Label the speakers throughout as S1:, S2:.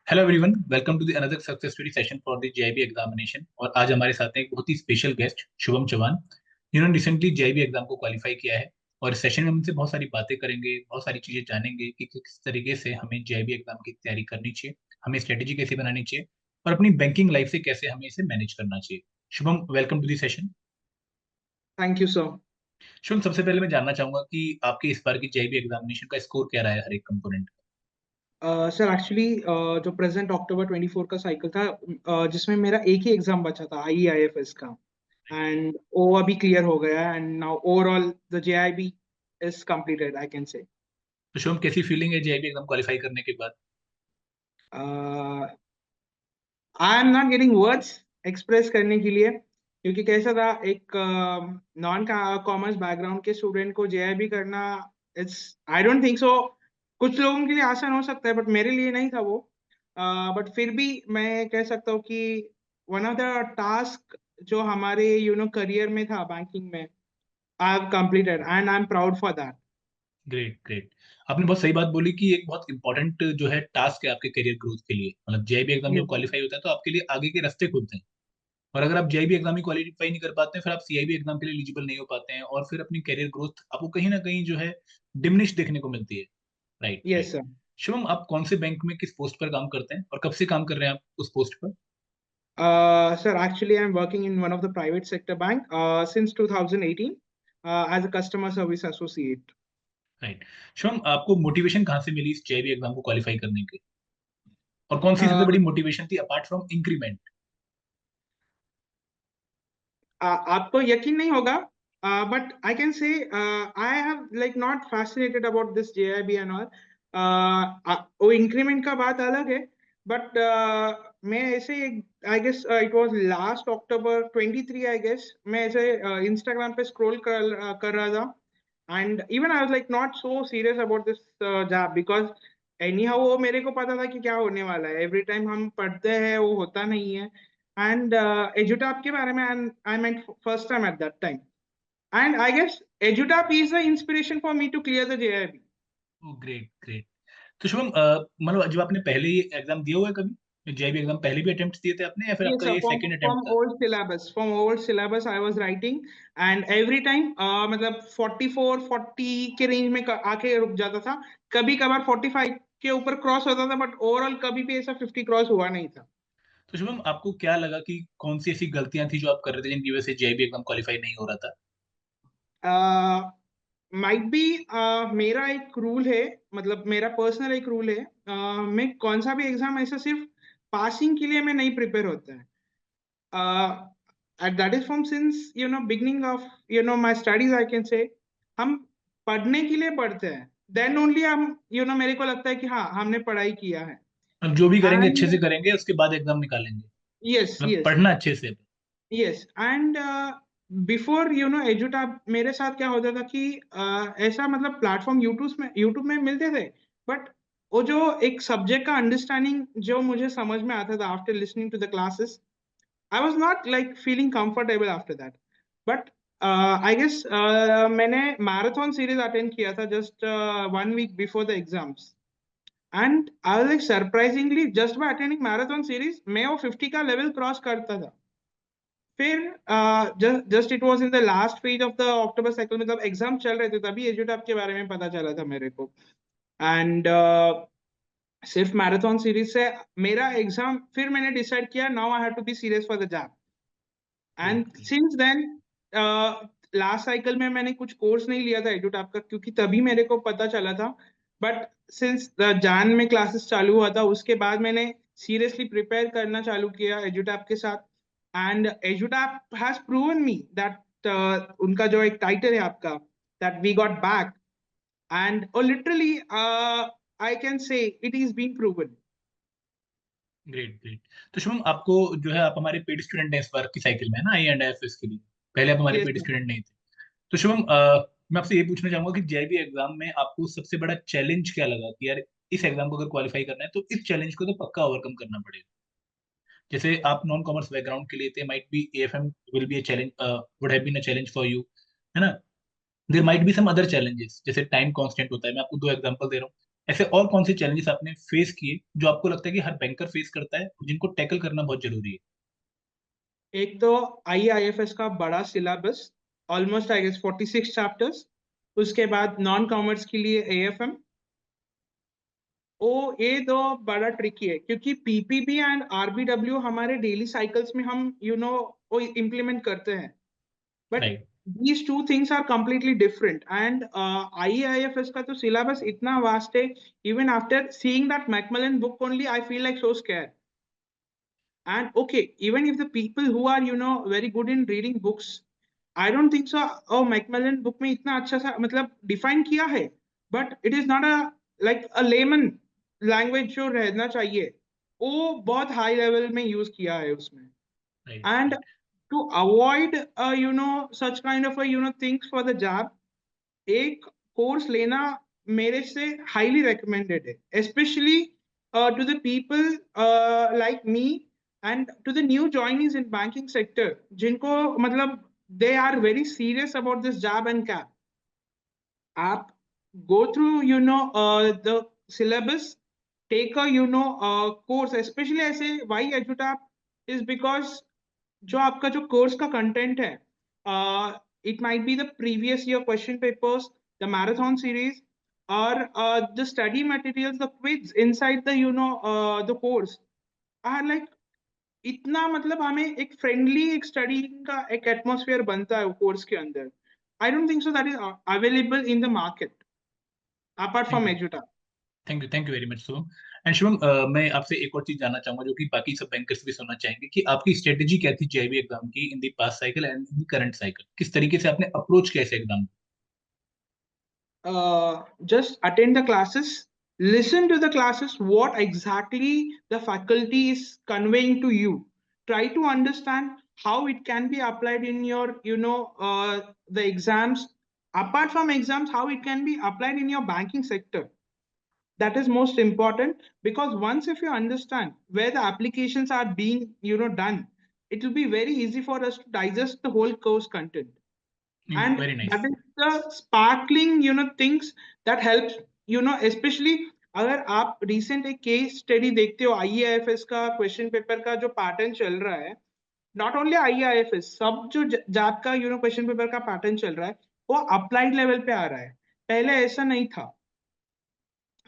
S1: Hello everyone, welcome to the another success story session for the JAIIB examination. और आज हमारे साथ हैं एक बहुत ही स्पेशल गेस्ट शुभम चौहान, जिन्होंने रिसेंटली जेआईबी एग्जाम को क्वालिफाई किया है। और इस सेशन में हम उनसे बहुत सारी बातें करेंगे, बहुत सारी चीजें जानेंगे कि किस तरीके से हमें जेआईबी एग्जाम की तैयारी करनी चाहिए, हमें स्ट्रेटेजी कैसे बनानी चाहिए और अपनी बैंकिंग लाइफ से कैसे हमें इसे मैनेज करना चाहिए। Shubham, welcome to the session.
S2: Thank you sir.
S1: Shubham, सबसे पहले मैं जानना चाहूंगा कि आपके इस बार की जेआईबी एग्जामिनेशन का स्कोर क्या रहा है हर एक कंपोनेंट।
S2: सर एक्चुअली जो प्रेजेंट अक्टूबर 24 का साइकिल था, जिसमें मेरा एक ही एग्जाम बचा था IEIFS का। एंड वो अभी क्लियर हो गया and now overall the JIB is completed I can से।
S1: तो शुभम, कैसी फीलिंग है जेआईबी एग्जाम क्वालिफाई करने के बाद?
S2: I am not getting words express करने के लिए, क्योंकि कैसा था, एक नॉन कॉमर्स बैकग्राउंड के स्टूडेंट को JIB करना, इट्स आई डोंट थिंक सो। कुछ लोगों के लिए आसान हो सकता है बट मेरे लिए नहीं था वो। बट फिर भी मैं कह सकता हूँ कि वन ऑफ द टास्क जो हमारे करियर में था बैंकिंग में, I have completed and I am proud for that.
S1: Great great. आपने बहुत सही बात बोली कि एक बहुत इंपॉर्टेंट जो है टास्क है आपके करियर ग्रोथ के लिए। मतलब जेआईबी एग्जाम जब
S2: यस सर।
S1: क्वालिफाई होता है तो आपके लिए आगे के रास्ते खुलते हैं। और अगर आप जेआईबी एग्जाम ही क्वालिफाई नहीं कर पाते हैं, फिर आप सीआईबी एग्जाम के लिए एलिजिबल नहीं हो पाते हैं, और फिर अपनी करियर ग्रोथ आपको कहीं ना कहीं जो है डिमिनिश देखने को मिलती है। Right
S2: yes
S1: right.
S2: Sir.
S1: Shubham, आप कौन से बैंक में किस पोस्ट पर काम करते हैं और कब से काम कर रहे हैं आप उस पोस्ट पर?
S2: Sir, actually, I'm working in one of the private sector bank since 2018 as a customer service associate.
S1: Right. Shubham, आपको मोटिवेशन कहाँ से मिली इस जेआईबी एग्जाम को क्वालिफाई करने की, और कौन सी सबसे
S2: Uh,
S1: बड़ी मोटिवेशन थी अपार्ट फ्रॉम इंक्रीमेंट?
S2: आपको यकीन नहीं होगा, but I can say I have like not fascinated about this JIB and all. वो इंक्रीमेंट का बात अलग है, बट मैं ऐसे, I guess it was last October 23, I guess मैं ऐसे इंस्टाग्राम पे स्क्रॉल कर रहा था and even I was like not so serious about this job because anyhow वो मेरे को पता था कि क्या होने वाला है। एवरी टाइम हम पढ़ते हैं वो होता नहीं है। एंड एजुटैप के बारे में I meant first time at that time, and I guess Edutap is the inspiration for me to clear the JIB।
S1: Oh great great. तो शुभम, मतलब जब आपने पहले ही एग्जाम दिया हुआ है कभी, जेआईबी एग्जाम पहले भी अटेम्प्ट दिए थे आपने, या फिर
S2: Yes,
S1: आपका
S2: sir.
S1: ये
S2: From
S1: सेकंड
S2: from
S1: अटेम्प्ट था?
S2: old syllabus, from old syllabus, I was writing, and every time मतलब 44-40 के रेंज में आके रुक जाता था। कभी कभार 45 के ऊपर क्रॉस होता था, बट ओवरऑल कभी भी ऐसा 50 क्रॉस हुआ नहीं था।
S1: तो शुभम, आपको क्या लगा कि कौन सी ऐसी गलतियां थी जो आप कर रहे थे जिनकी वजह से जेआईबी एग्जाम क्वालिफाई नहीं हो रहा था?
S2: माइट बी मेरा एक रूल है, मतलब मेरा पर्सनल एक रूल है। मैं कौन सा भी एग्जाम ऐसा सिर्फ पासिंग के लिए मैं नहीं प्रिपेयर होता है। And that is from since beginning of my studies, I can say हम पढ़ने के लिए पढ़ते हैं, देन ओनली हम मेरे को लगता है कि हाँ हमने पढ़ाई किया है।
S1: अब जो भी करेंगे अच्छे
S2: एंड
S1: से करेंगे, उसके बाद एग्जाम निकालेंगे।
S2: यस
S1: मतलब
S2: यस
S1: पढ़ना अच्छे से।
S2: यस एंड बिफोर एजुटैप मेरे साथ क्या होता था कि ऐसा मतलब प्लेटफॉर्म यूट्यूब में मिलते थे, बट वो जो एक सब्जेक्ट का अंडरस्टैंडिंग जो मुझे समझ में आता था after listening to the classes, I was not like feeling comfortable after that. But I guess मैंने marathon series attend किया था just 1 week before the exams. And I was like surprisingly just by attending marathon series मैं वो 50 का level cross करता था। फिर just it was in the last phase of the October cycle, मतलब exam चल रहे थे तभी एजुटैप के बारे में पता चला था मेरे को। एंड सिर्फ मैराथन सीरीज से मेरा एग्जाम, फिर मैंने डिसाइड किया now I have to be serious for the job. And
S1: great great.
S2: Since then last cycle में मैंने कुछ कोर्स नहीं लिया था एडुटैप का, क्योंकि तभी मेरे को पता चला था। बट सिंस जान में क्लासेस चालू हुआ था उसके बाद मैंने सीरियसली प्रिपेयर करना चालू किया एजुटैप के साथ। And Edutap has proven me that उनका जो एक टाइटल है आपका, that we got back, and literally I can say it is been proven.
S1: Great great. तो शुभम, आपको जो है, आप हमारे पेड स्टूडेंट हैं इस बार की साइकिल में, है ना, आई एंड एफ के लिए। पहले आप हमारे
S2: यस
S1: पेड
S2: सर।
S1: स्टूडेंट नहीं थे। तो शुभम, मैं आपसे ये पूछना चाहूंगा कि जेआईबी एग्जाम में आपको सबसे बड़ा चैलेंज क्या लगा कि यार, इस एग्जाम को अगर क्वालिफाई करना है तो इस चैलेंज को तो पक्का ओवरकम करना पड़ेगा। जैसे आप नॉन कॉमर्स बैकग्राउंड के लिए थे, might be AFM will be a challenge, would have been a challenge for you, है ना। There might be some other challenges, जैसे टाइम कांस्टेंट होता है। मैं आपको दो एग्जांपल दे रहा हूँ। ऐसे और कौन से चैलेंजेस आपने फेस किए जो आपको लगता है कि हर बैंकर फेस करता है, जिनको टैकल करना बहुत जरूरी है?
S2: एक तो IIFS का बड़ा syllabus, almost I guess 46 chapters. उसके बाद नॉन कॉमर्स के लिए AFM। ओ ये दो बड़ा ट्रिकी है, क्योंकि PPB एंड RBW हमारे डेली साइकिल्स में हम वो इम्प्लीमेंट करते हैं, but
S1: right.
S2: these two things are completely different. And IIFS का तो syllabus इतना vast है, even after seeing that Macmillan book only I feel like so scared. And okay, even if the people who are very good in reading books, I don't think so oh Macmillan book में इतना अच्छा सा मतलब define किया है, but it is not a like a layman language जो रहना चाहिए, वो बहुत high level में use किया है उसमें.
S1: Right.
S2: And
S1: right.
S2: to avoid such kind of a things for the job, एक कोर्स लेना मेरे से हाईली रिकमेंडेड है, specially to the people like me and to the new joinees in banking sector, जिनको मतलब they are very serious about this job and cap. आप go through the syllabus, take a course, especially ऐसे why EduTap is because जो आपका जो course का content है, it might be the previous year question papers, the marathon series, or the study materials, the quiz inside the the course are like इतना मतलब हमें एक फ्रेंडली एक स्टडी का एक एटमॉस्फेयर बनता है वो कोर्स के अंदर. I don't think so that is available in the market apart
S1: thank
S2: from
S1: you.
S2: एजुटा.
S1: Thank you very much Shubham. And Shubham, मैं आपसे एक और चीज जानना चाहूंगा जो कि बाकी सब बैंकर्स भी सुनना चाहेंगे, कि आपकी स्ट्रेटेजी क्या थी जेईबी एग्जाम की in the past cycle and in the current cycle? किस तरीके से आपने अप्रोच किया इस एग्जाम को?
S2: Just attend the classes, listen to the classes, what exactly the faculty is conveying to you. Try to understand how it can be applied in your, the exams. Apart from exams, how it can be applied in your banking sector. That is most important, because once if you understand where the applications are being, done, it will be very easy for us to digest the whole course content. And
S1: very
S2: that
S1: nice.
S2: is the sparkling things that helps, especially अगर आप recent एक case study देखते हो, IAFS का question paper का जो pattern चल रहा है, नॉट ओनली IAFS, सब जो जाप का क्वेश्चन पेपर का पैटर्न चल रहा है, वो अप्लाइड लेवल पे आ रहा है. पहले ऐसा नहीं था.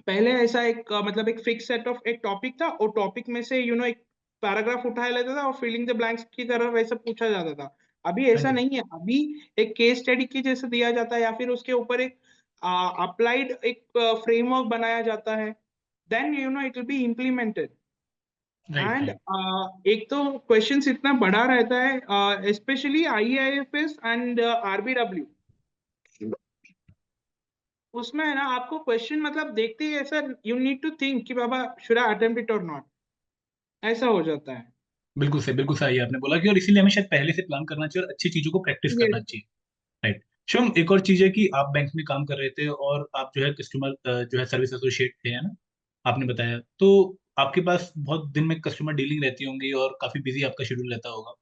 S2: पहले ऐसा एक मतलब एक फिक्स सेट ऑफ एक टॉपिक था, और टॉपिक में से एक पैराग्राफ उठाया लेता था और फिलिंग द ब्लैंक्स की तरह वैसा पूछा जाता था. अभी
S1: हाँ
S2: ऐसा
S1: जी।
S2: नहीं है. अभी एक केस स्टडी की जैसे दिया जाता है, या फिर उसके ऊपर एक अप्लाइड एक फ्रेमवर्क बनाया जाता है, then it will be implemented.
S1: Right.
S2: And
S1: right.
S2: एक तो क्वेश्चंस इतना बड़ा रहता है, स्पेशली IIFS एंड RBW. उसमें है ना आपको क्वेश्चन मतलब देखते ही ऐसा यू नीड टू थिंक कि बाबा शुड आई अटेम्प्ट इट और नॉट, ऐसा हो जाता है.
S1: बिल्कुल सही आपने बोला कि, और इसीलिए हमें शायद पहले से प्लान करना चाहिए और अच्छी चीजों को प्रैक्टिस करना
S2: Yes.
S1: चाहिए। राइट। शिवम, एक और चीज है कि आप बैंक में काम कर रहे थे और आप जो है कस्टमर जो है सर्विस एसोसिएट थे, है ना? आपने बताया तो आपके पास बहुत दिन में कस्टमर डीलिंग रहती होंगी और काफी बिजी आपका शेड्यूल रहता होगा।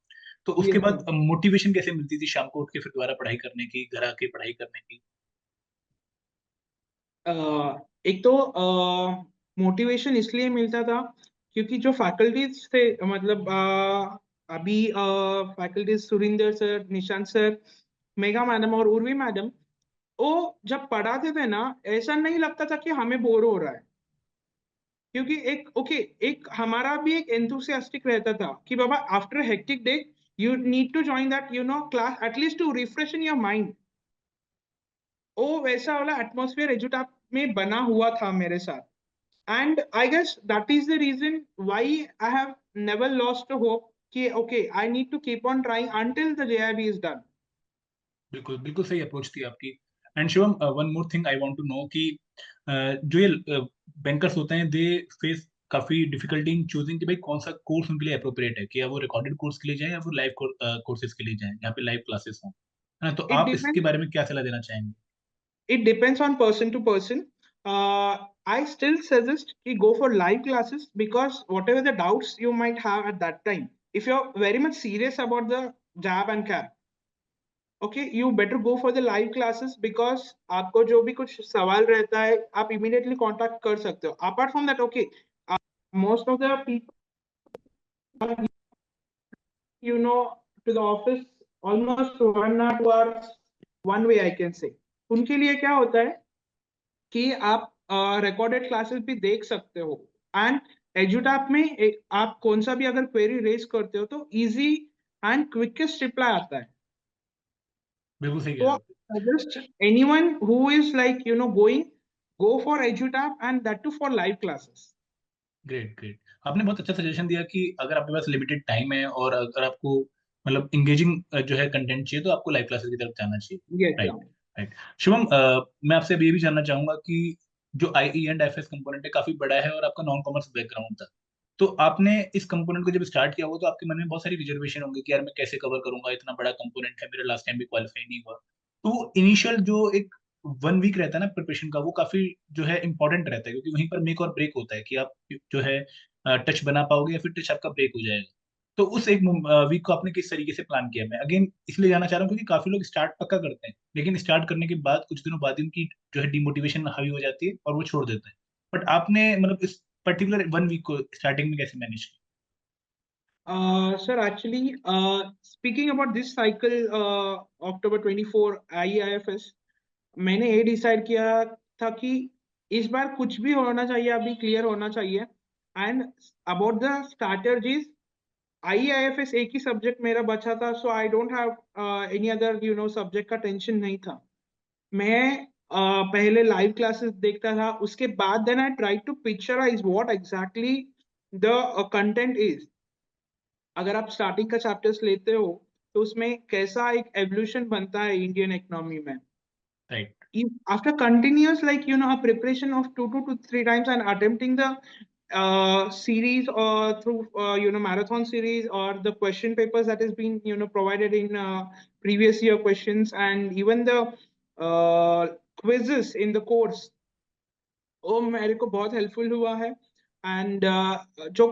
S1: तो उसके
S2: Yes,
S1: बाद
S2: yes.
S1: मोटिवेशन कैसे मिलती थी शाम को उठ के फिर दोबारा पढ़ाई करने की, घर आके पढ़ाई करने की?
S2: एक तो मोटिवेशन इसलिए मिलता था क्योंकि जो फैकल्टीज थे, मतलब अभी faculties Surinder sir, Nishant sir, Megha madam और उर्वी मैडम, वो जब पढ़ाते थे ना, ऐसा नहीं लगता था कि हमें बोर हो रहा है. क्योंकि एक ओके एक हमारा भी एक एंथुसियास्टिक रहता था कि बाबा after hectic day you need to join that class at least to refresh in your mind. Oh वैसा वाला एटमॉस्फेयर एजुटाप में बना हुआ था मेरे साथ. And I guess that is the reason why I have never lost hope कि okay I need to keep on trying until the JIB is done.
S1: बिल्कुल बिल्कुल सही अप्रोच थी आपकी। And Shivam, one more thing I want to know कि जो ये bankers होते हैं, दे फेस काफी डिफिकल्टी इन चूजिंग कि भाई कौन सा कोर्स उनके लिए अप्रोप्रिएट है, कि या वो रिकॉर्डेड कोर्स के लिए जाएं या वो लाइव कोर्सेज के लिए जाएं, यहाँ पे लाइव क्लासेस हों, है ना? तो
S2: इट
S1: आप इसके
S2: डिपेंड्स.
S1: बारे में क्या सलाह देना चाहेंगे?
S2: It depends on person to person. I still suggest you go for live classes, because whatever the doubts you might have at that time, if you're very much serious about the jab and cap, okay, you better go for the live classes, because आपको जो भी कुछ सवाल रहता है आप immediately contact कर सकते हो. Apart from that, okay, most of the people you know to the office almost 1 or 2 hours one way I can say. उनके लिए क्या होता है कि आप रिकॉर्डेड क्लासेस भी देख सकते हो. एंड एजुटैप में आप कौन सा भी अगर क्वेरी रेज करते हो तो इजी एंड क्विकेस्ट रिप्लाई आता है.
S1: बिल्कुल सही कह
S2: तो
S1: रहे हो.
S2: Suggest anyone who is like going, go for Edutap and that to for live classes.
S1: Great, great. आपने बहुत अच्छा सजेशन दिया कि अगर आपके पास लिमिटेड टाइम है और अगर आपको मतलब इंगेजिंग जो है कंटेंट चाहिए तो आपको लाइव क्लासेस की तरफ जाना चाहिए.
S2: Yes
S1: right, right. शुभम, मैं आपसे अब ये भी जानना चाहूंगा कि जो आईई एंड एफएस कंपोनेंट है काफी बड़ा है और आपका नॉन कॉमर्स बैकग्राउंड था, तो आपने इस कंपोनेंट को जब स्टार्ट किया हो तो आपके मन में बहुत सारी रिजर्वेशन होंगे कि यार मैं कैसे कवर करूंगा, इतना बड़ा कंपोनेंट है, मेरा लास्ट टाइम भी क्वालिफाई नहीं हुआ. तो इनिशियल जो एक 1 वीक रहता है ना प्रिपरेशन का, वो काफी जो है इंपॉर्टेंट रहता है क्योंकि वहीं पर मेक और ब्रेक होता है कि आप जो है टच बना पाओगे या फिर टच आपका ब्रेक हो जाएगा. तो उस एक वीक को आपने किस तरीके से प्लान किया? मैं अगेन इसलिए जाना चाह रहा हूँ क्योंकि काफी लोग स्टार्ट पक्का करते हैं लेकिन स्टार्ट करने के बाद कुछ दिनों बाद उनकी जो है डिमोटिवेशन हावी हो जाती है और वो छोड़ देते हैं. बट आपने मतलब इस पर्टिकुलर 1 वीक को स्टार्टिंग में कैसे मैनेज किया?
S2: Sir, actually, speaking about this cycle, October 24 IIFS, मैंने ये डिसाइड किया था कि इस बार कुछ भी होना चाहिए, अभी क्लियर होना चाहिए. And about the strategies, IIFS एक ही सब्जेक्ट मेरा बचा था, so I don't have any other subject का टेंशन नहीं था. मैं पहले लाइव क्लासेस देखता था, उसके बाद then I try to picturize what exactly the content is. अगर आप स्टार्टिंग का चैप्टर्स लेते हो तो उसमें कैसा एक एवोल्यूशन बनता है इंडियन इकोनॉमी में.
S1: Right,
S2: After continuous a preparation of 2 to 3 times and attempting the series or through marathon series or the question papers that has been provided in previous year questions, and even the quizzes in the course, वो मेरे को बहुत helpful हुआ है. And जो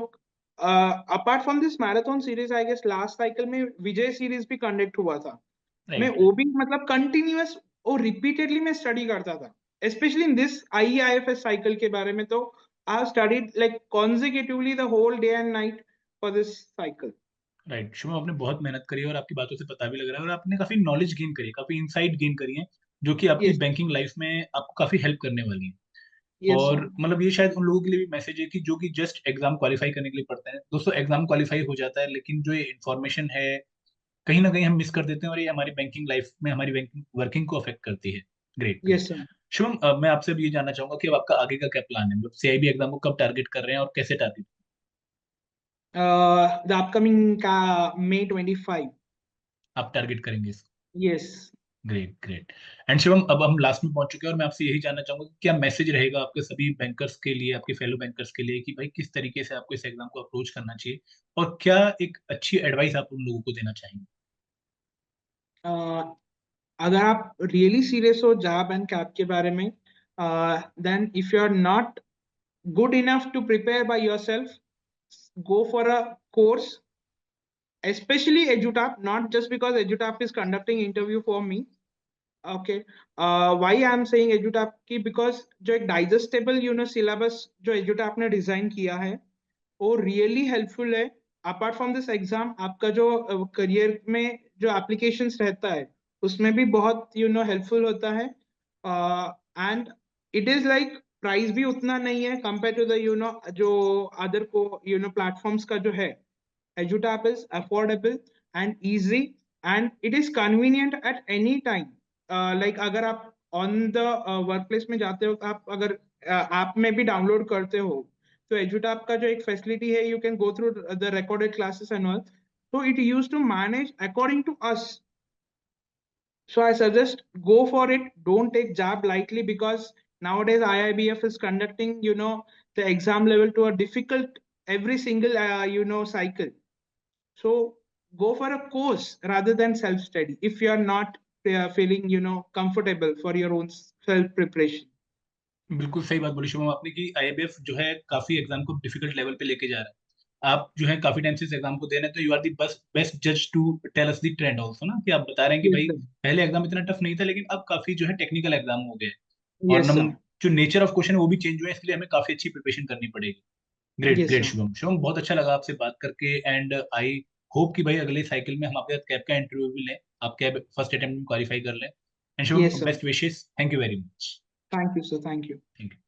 S2: apart from this marathon series, I guess last cycle में Vijay series भी conduct हुआ था. मैं
S1: राइट,
S2: वो भी मतलब कंटिन्यूअस और रिपीटेडली मैं स्टडी करता था, specially in this IIFS cycle के बारे में. तो I studied like consecutively the whole day and night for this cycle.
S1: Right. Shubham, आपने बहुत मेहनत करी है और आपकी बातों से पता भी लग रहा है और आपने काफी नॉलेज गेन करी है, काफी इंसाइट गेन करी है जो कि आपकी
S2: यस,
S1: बैंकिंग लाइफ में आपको काफी हेल्प करने वाली है.
S2: यस
S1: और
S2: सर.
S1: मतलब ये शायद उन लोगों के लिए भी मैसेज है कि जो कि जस्ट एग्जाम क्वालिफाई करने के लिए पढ़ते हैं. दोस्तों, एग्जाम क्वालिफाई हो जाता है लेकिन जो ये इन्फॉर्मेशन है कहीं ना कहीं हम मिस कर देते हैं और ये हमारी बैंकिंग लाइफ में हमारी बैंकिंग वर्किंग को अफेक्ट करती है. Great, great.
S2: Yes sir.
S1: Shubham, मैं आपसे भी ये जानना चाहूंगा कि अब आपका आगे का क्या प्लान है, मतलब सीआईबी एग्जाम को कब टारगेट कर रहे हैं और कैसे टारगेट?
S2: द अपकमिंग का May 25.
S1: आप टारगेट करेंगे इसको?
S2: Yes.
S1: Great, great. And Shivam, अब हम लास्ट में पहुंच चुके हैं और मैं आपसे यही जानना चाहूंगा कि क्या मैसेज रहेगा आपके सभी बैंकर्स के लिए, आपके फेलो बैंकर्स के लिए कि भाई किस तरीके से आपको इस एग्जाम को अप्रोच करना चाहिए और क्या एक अच्छी एडवाइस आप उन लोगों को देना चाहेंगे?
S2: अगर आप रियली सीरियस हो जॉब एंड कैब के बारे में, then if you are not good enough to prepare by yourself, go for a course, especially edutap, not just because edutap is conducting interview for me. Okay, why I'm saying edutap की, because जो एक digestible syllabus जो edutap ने design किया है वो really helpful है. Apart from this exam, आपका जो करियर में जो एप्लीकेशंस रहता है उसमें भी बहुत हेल्पफुल होता है. And it is like price भी उतना नहीं है कंपेयर टू द जो अदर को प्लेटफॉर्म्स का जो है. Edutap is affordable and easy and it is convenient at any time. Like अगर आप ऑन द वर्क प्लेस में जाते हो, आप अगर ऐप में भी डाउनलोड करते हो, तो एजुटैप का जो एक फैसिलिटी है, you can go through the recorded classes and all. So it used to manage according to us. So I suggest go for it. Don't take job lightly, because nowadays IIBF is conducting, the exam level to a difficult every single, cycle. So go for a course rather than self-study if you are not feeling, comfortable for your own self-preparation.
S1: बिल्कुल सही बात बोली शुभम आपने कि आईएबीएफ जो है काफी exam को डिफिकल्ट लेवल पे लेके जा रहा है. आप जो है काफी टाइम से इस एग्जाम को दे रहे हैं, तो यू आर दी बेस्ट जज to tell us the trend also ना, कि आप बता रहे हैं कि
S2: यस
S1: भाई
S2: सर,
S1: पहले एग्जाम इतना टफ नहीं था, लेकिन अब काफी जो है टेक्निकल एग्जाम हो गए। और
S2: यस सर,
S1: जो नेचर ऑफ क्वेश्चन है वो भी चेंज हुए हैं, इसलिए हमें काफी अच्छी प्रिपरेशन करनी पड़ेगी। Great
S2: yes
S1: great
S2: sir,
S1: Shubham, Shubham बहुत अच्छा लगा आपसे बात करके, एंड आई होप कि भाई अगले साइकिल में हम आपके साथ कैब का इंटरव्यू भी लें, आप कैब फर्स्ट अटेम्प्ट में क्वालिफाई कर लें। And
S2: yes
S1: Shubham
S2: sir.
S1: Best wishes, thank you very much.
S2: Thank you sir, thank you.
S1: Thank you.